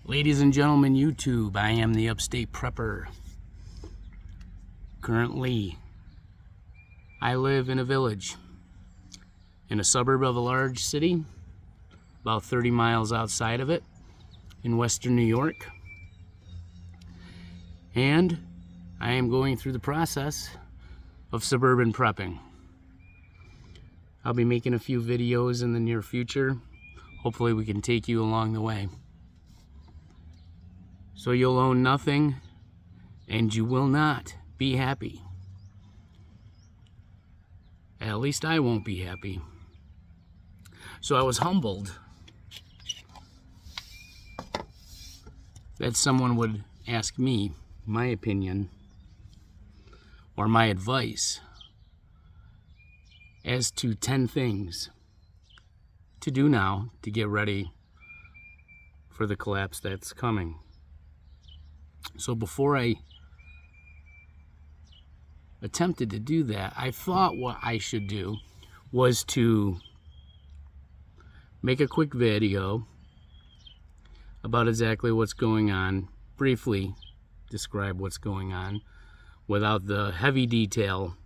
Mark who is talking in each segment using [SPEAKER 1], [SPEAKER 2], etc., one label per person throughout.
[SPEAKER 1] Ladies and gentlemen, YouTube, I am the Upstate Prepper. Currently, I live in a village, in a suburb of a large city, about 30 miles outside of it, in western New York. And I am going through the process of suburban prepping. I'll be making a few videos in the near future. Hopefully we can take you along the way. So you'll own nothing, and you will not be happy. At least I won't be happy. So I was humbled that someone would ask me my opinion or my advice as to 10 things to do now to get ready for the collapse that's coming. So before I attempted to do that, I thought what I should do was to make a quick video about exactly what's going on, briefly describe what's going on without the heavy detail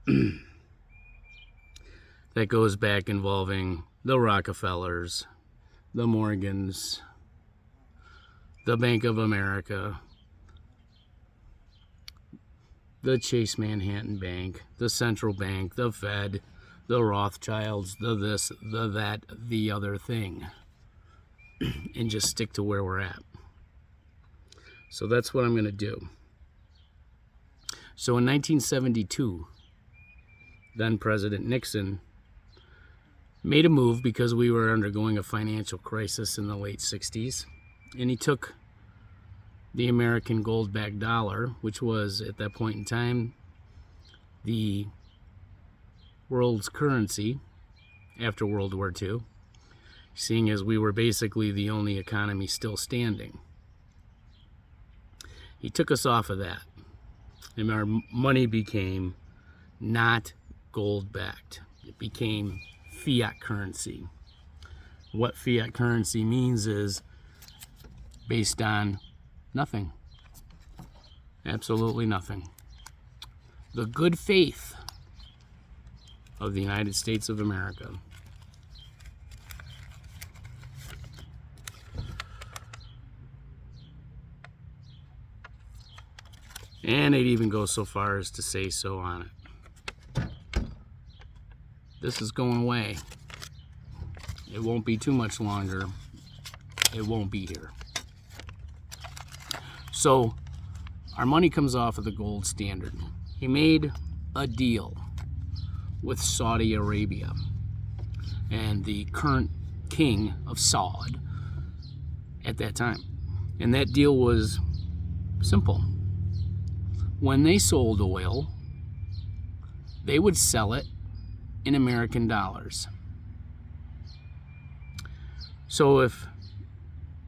[SPEAKER 1] that goes back involving the Rockefellers, the Morgans, the Bank of America, the Chase Manhattan Bank, the Central Bank, the Fed, the Rothschilds, the this, the that, the other thing, and just stick to where we're at. So that's what I'm going to do. So in 1972, then President Nixon made a move because we were undergoing a financial crisis in the late 60s. And he took the American gold-backed dollar, which was, at that point in time, the world's currency after World War II, seeing as we were basically the only economy still standing. He took us off of that, and our money became not gold-backed. It became fiat currency. What fiat currency means is based on nothing. Absolutely nothing. The good faith of the United States of America. And it even goes so far as to say so on it. This is going away. It won't be too much longer. It won't be here. So our money comes off of the gold standard. He made a deal with Saudi Arabia and the current king of Saud at that time. And that deal was simple. When they sold oil, they would sell it in American dollars. So if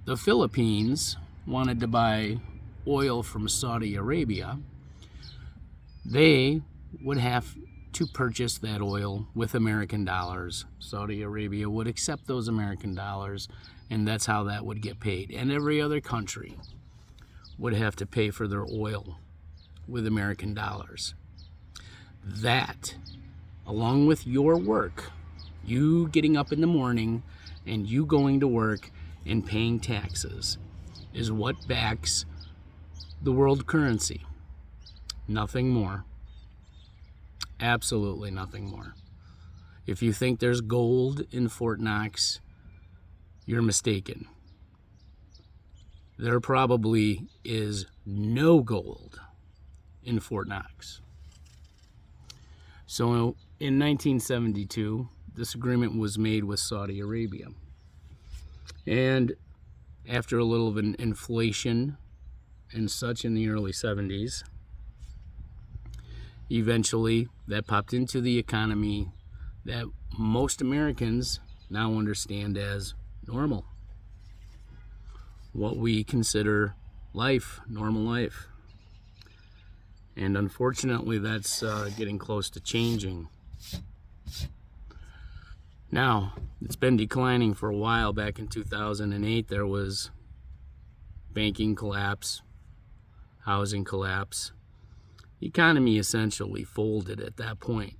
[SPEAKER 1] the Philippines wanted to buy oil from Saudi Arabia, they would have to purchase that oil with American dollars. Saudi Arabia would accept those American dollars, and that's how that would get paid. And every other country would have to pay for their oil with American dollars. That, along with your work, you getting up in the morning and you going to work and paying taxes, is what backs the world currency. Nothing more. Absolutely nothing more. If you think there's gold in Fort Knox, you're mistaken. There probably is no gold in Fort Knox. So in 1972, this agreement was made with Saudi Arabia. And after a little of an inflation and such in the early 70s, eventually that popped into the economy that most Americans now understand as normal. What we consider life, normal life. And unfortunately, that's getting close to changing. Now, it's been declining for a while. Back in 2008, there was banking collapse, housing collapse. The economy essentially folded at that point.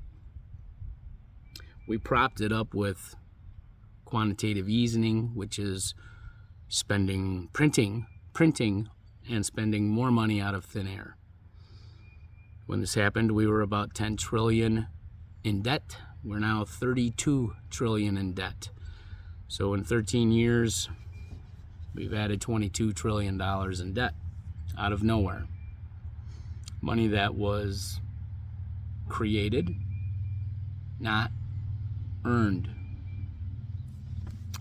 [SPEAKER 1] We propped it up with quantitative easing, which is printing, and spending more money out of thin air. When this happened, we were about 10 trillion in debt. We're now 32 trillion in debt. So in 13 years, we've added $22 trillion in debt out of nowhere. Money that was created, not earned.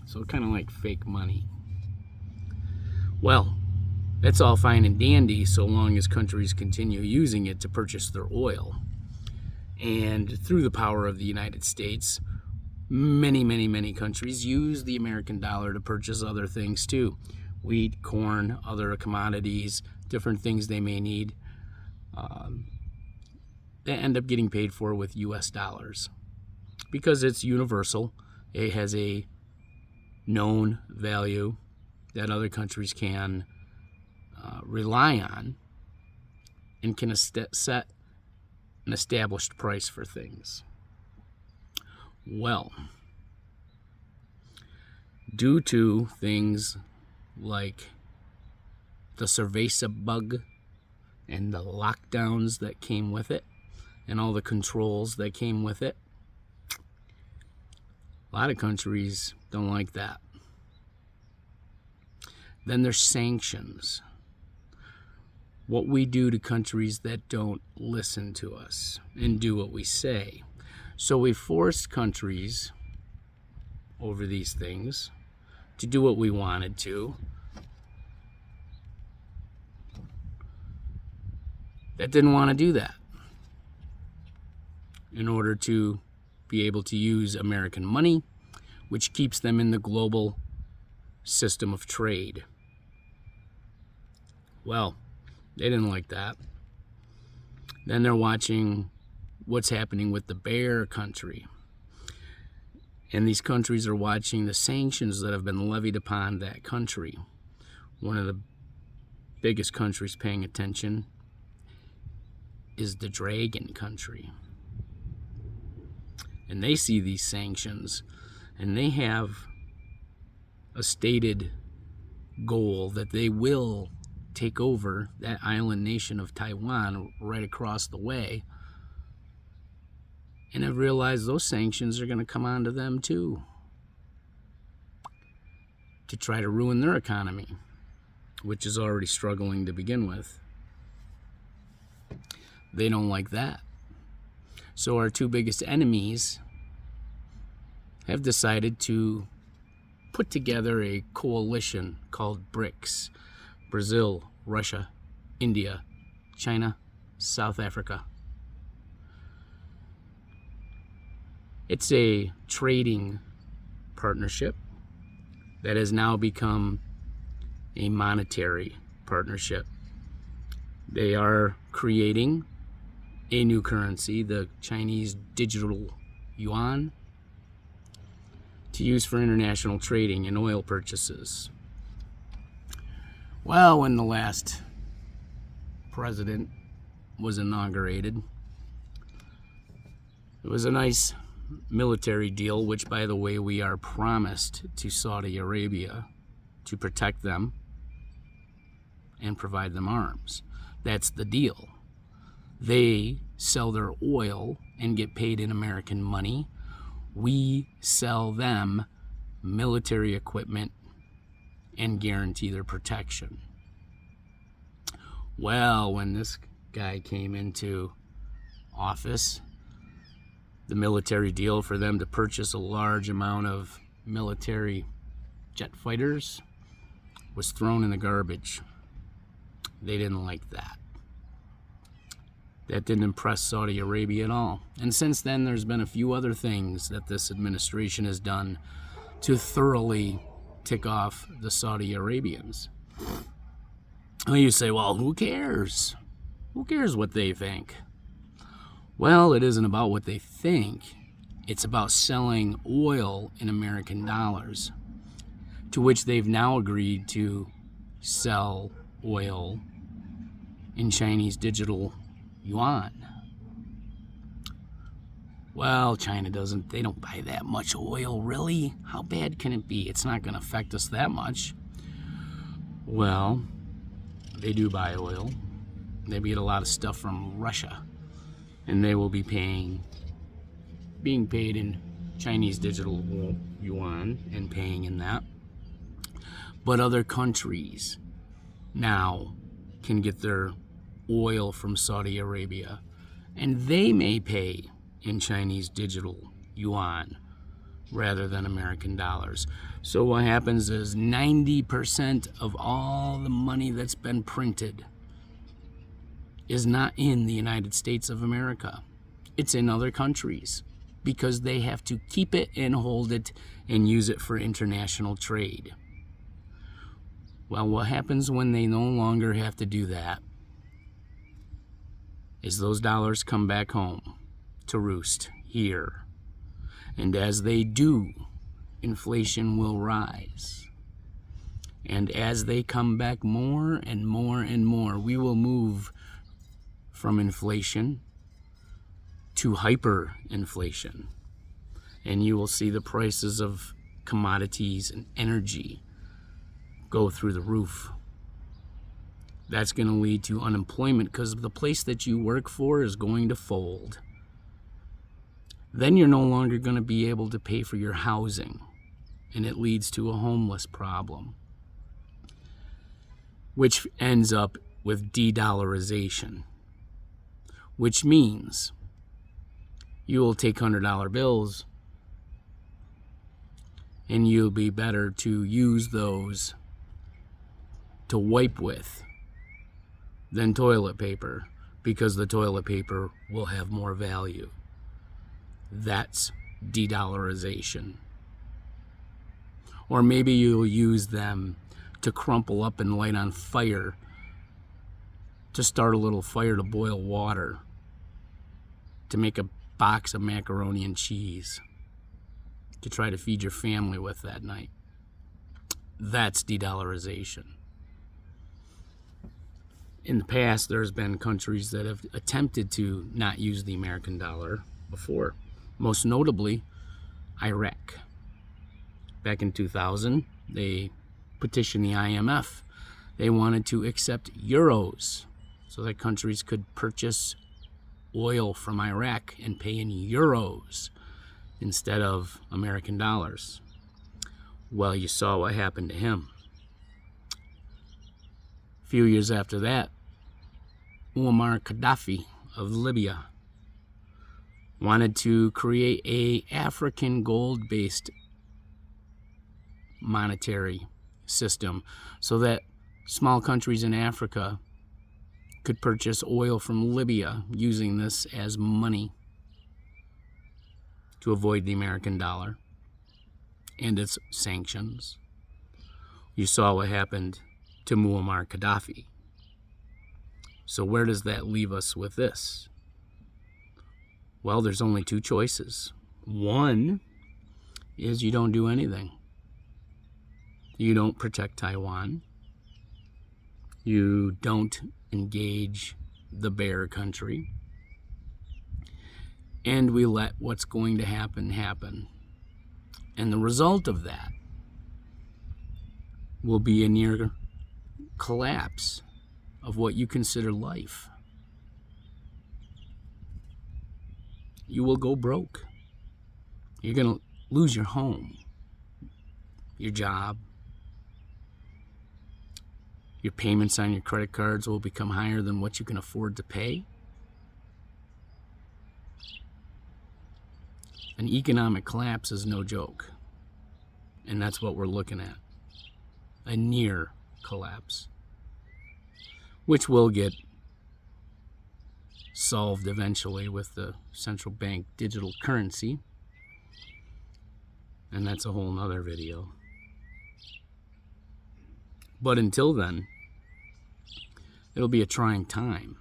[SPEAKER 1] So kind of like fake money. Well, that's all fine and dandy so long as countries continue using it to purchase their oil. And through the power of the United States, many countries use the American dollar to purchase other things too. Wheat, corn, other commodities, different things they may need. They end up getting paid for with US dollars. Because it's universal, it has a known value that other countries can rely on and can set an established price for things. Well, due to things like the cerveza bug and the lockdowns that came with it and all the controls that came with it, a lot of countries don't like that. Then there's sanctions. What we do to countries that don't listen to us and do what we say. So we forced countries over these things to do what we wanted to. That didn't want to do that in order to be able to use American money, which keeps them in the global system of trade. Well, they didn't like that. Then they're watching what's happening with the bear country. And these countries are watching the sanctions that have been levied upon that country. One of the biggest countries paying attention is the dragon country. And they see these sanctions, and they have a stated goal that they will take over that island nation of Taiwan right across the way, and have realized those sanctions are going to come onto them too to try to ruin their economy, which is already struggling to begin with. They don't like that. So our two biggest enemies have decided to put together a coalition called BRICS. Brazil, Russia, India, China, South Africa. It's a trading partnership that has now become a monetary partnership. They are creating a new currency, the Chinese digital yuan, to use for international trading and oil purchases. Well, when the last president was inaugurated, it was a nice military deal, which, by the way, we are promised to Saudi Arabia to protect them and provide them arms. That's the deal. They sell their oil and get paid in American money. We sell them military equipment and guarantee their protection. Well, when this guy came into office, the military deal for them to purchase a large amount of military jet fighters was thrown in the garbage. They didn't like that. That didn't impress Saudi Arabia at all. And since then, there's been a few other things that this administration has done to thoroughly tick off the Saudi Arabians. Well, you say, well, who cares? Who cares what they think? Well, it isn't about what they think. It's about selling oil in American dollars, to which they've now agreed to sell oil in Chinese digital yuan. Well, China they don't buy that much oil, really. How bad can it be? It's not going to affect us that much. Well, they do buy oil. They get a lot of stuff from Russia, and they will be being paid in Chinese digital yuan and paying in that. But other countries now can get their oil from Saudi Arabia, and they may pay in Chinese digital yuan rather than American dollars. So what happens is 90% of all the money that's been printed is not in the United States of America. It's in other countries because they have to keep it and hold it and use it for international trade. Well, what happens when they no longer have to do that is those dollars come back home to roost here. And as they do, inflation will rise. And as they come back more and more and more, we will move from inflation to hyperinflation. And you will see the prices of commodities and energy go through the roof. That's going to lead to unemployment because the place that you work for is going to fold. Then you're no longer going to be able to pay for your housing, and it leads to a homeless problem, which ends up with de-dollarization, which means you will take $100 bills and you'll be better to use those to wipe with than toilet paper, because the toilet paper will have more value. That's de-dollarization. Or maybe you'll use them to crumple up and light on fire, to start a little fire to boil water, to make a box of macaroni and cheese, to try to feed your family with that night. That's de-dollarization. In the past, there's been countries that have attempted to not use the American dollar before. Most notably, Iraq. Back in 2000, they petitioned the IMF. They wanted to accept euros so that countries could purchase oil from Iraq and pay in euros instead of American dollars. Well, you saw what happened to him. A few years after that, Muammar Gaddafi of Libya wanted to create a African gold-based monetary system so that small countries in Africa could purchase oil from Libya using this as money to avoid the American dollar and its sanctions. You saw what happened to Muammar Gaddafi. So where does that leave us with this? Well, there's only two choices. One is you don't do anything. You don't protect Taiwan. You don't engage the bear country. And we let what's going to happen happen. And the result of that will be a near collapse of what you consider life. You will go broke. You're going to lose your home, your job. Your payments on your credit cards will become higher than what you can afford to pay. An economic collapse is no joke. And that's what we're looking at. A near collapse, which will get solved eventually with the central bank digital currency. And that's a whole nother video. But until then, it'll be a trying time.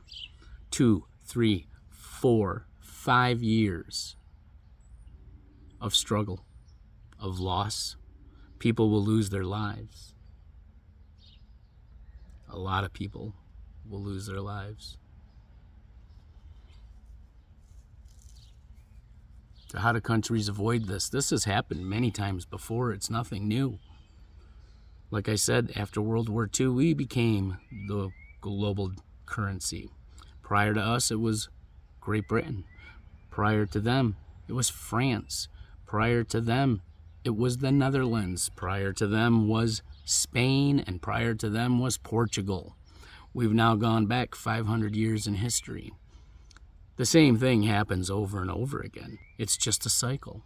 [SPEAKER 1] 2, 3, 4, 5 years of struggle, of loss. People will lose their lives. a lot of people will lose their lives. So how do countries avoid this? This has happened many times before. It's nothing new. Like I said, after World War II, we became the global currency. Prior to us, it was Great Britain. Prior to them, it was France. Prior to them, it was the Netherlands. Prior to them was Spain, and prior to them was Portugal. We've now gone back 500 years in history. The same thing happens over and over again. It's just a cycle.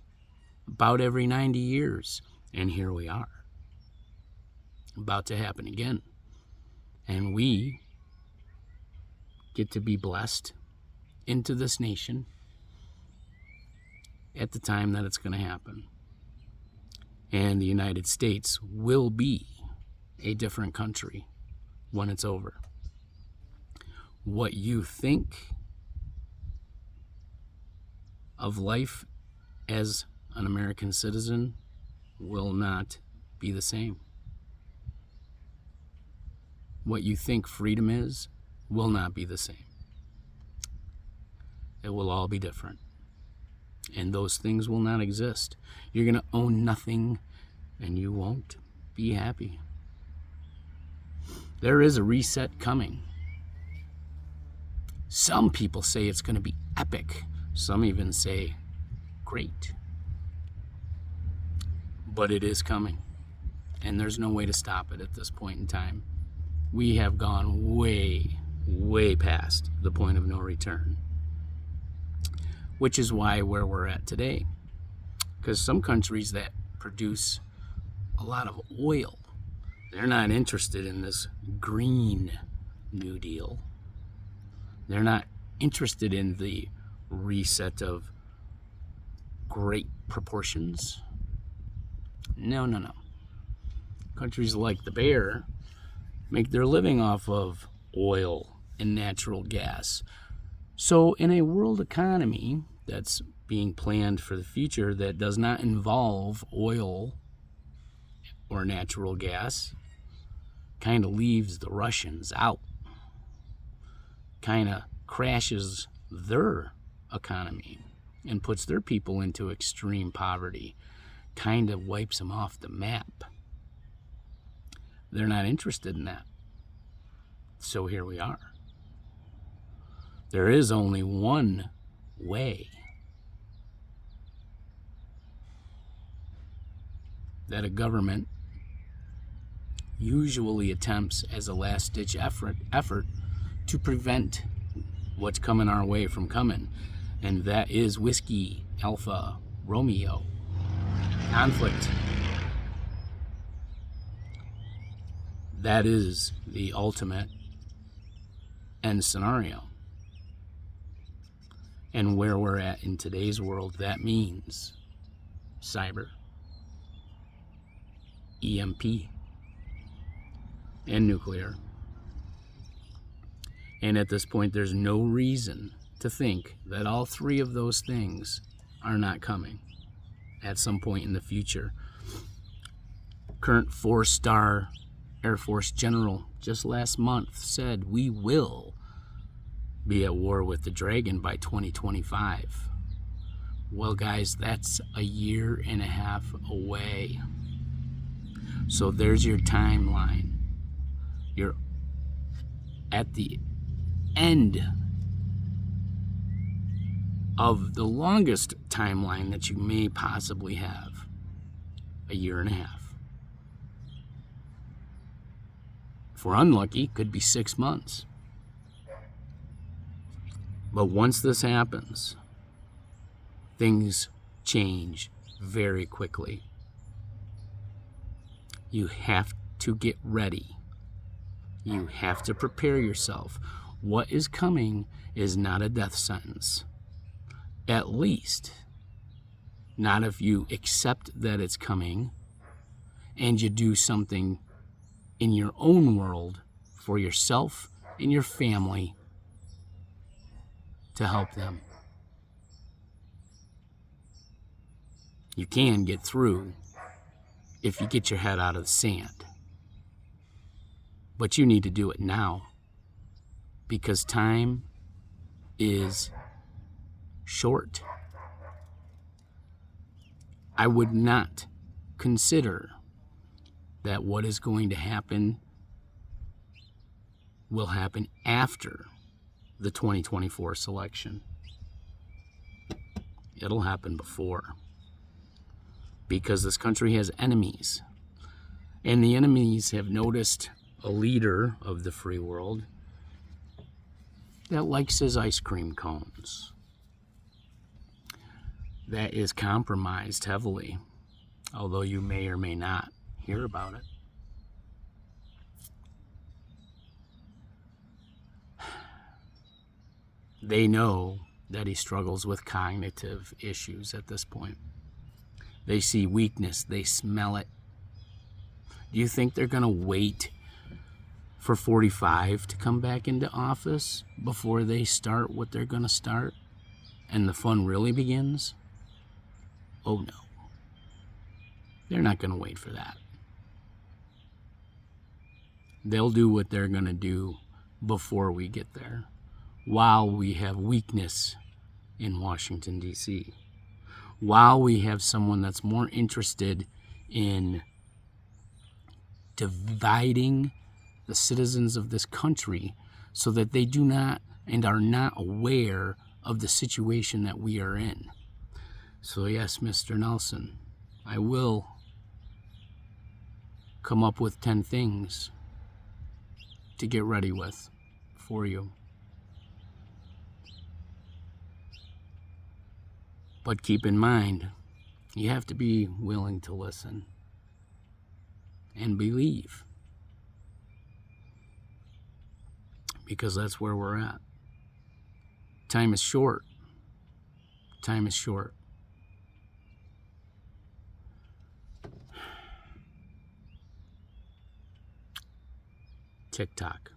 [SPEAKER 1] About every 90 years, and here we are. About to happen again. And we get to be blessed into this nation at the time that it's going to happen. And the United States will be a different country when it's over. What you think of life as an American citizen will not be the same. What you think freedom is will not be the same. It will all be different. And those things will not exist. You're going to own nothing, and you won't be happy. There is a reset coming. Some people say it's going to be epic. Some even say great. But it is coming. And there's no way to stop it at this point in time. We have gone way, way past the point of no return. Which is why where we're at today. Because some countries that produce a lot of oil, they're not interested in this Green New Deal. They're not interested in the reset of great proportions. No. Countries like the Bear make their living off of oil and natural gas. So in a world economy that's being planned for the future that does not involve oil or natural gas, kind of leaves the Russians out, kind of crashes their economy and puts their people into extreme poverty, kind of wipes them off the map. They're not interested in that. So here we are. There is only one way that a government usually attempts as a last-ditch effort to prevent what's coming our way from coming, and that is Whiskey Alpha Romeo conflict. That is the ultimate end scenario. And where we're at in today's world, that means cyber, EMP, and nuclear. And at this point, there's no reason to think that all three of those things are not coming at some point in the future. Current 4-star Air Force general just last month said we will be at war with the dragon by 2025. Well, guys, that's a year and a half away. So there's your timeline. You're at the end of the longest timeline that you may possibly have. A year and a half. If we're unlucky, could be 6 months. But once this happens, things change very quickly. You have to get ready. You have to prepare yourself. What is coming is not a death sentence. At least, not if you accept that it's coming and you do something in your own world for yourself and your family to help them. You can get through if you get your head out of the sand. But you need to do it now, because time is short. I would not consider that what is going to happen will happen after the 2024 selection. It'll happen before, because this country has enemies, and the enemies have noticed a leader of the free world that likes his ice cream cones, that is compromised heavily, although you may or may not hear about it. They know that he struggles with cognitive issues at this point. They see weakness, they smell it. Do you think they're going to wait for 45 to come back into office before they start what they're going to start and the fun really begins? Oh no. They're not going to wait for that. They'll do what they're going to do before we get there, while we have weakness in Washington, D.C., while we have someone that's more interested in dividing the citizens of this country so that they do not and are not aware of the situation that we are in. So yes, Mr. Nelson, I will come up with 10 things to get ready with for you. But keep in mind, you have to be willing to listen and believe, because that's where we're at. Time is short. Time is short. TikTok.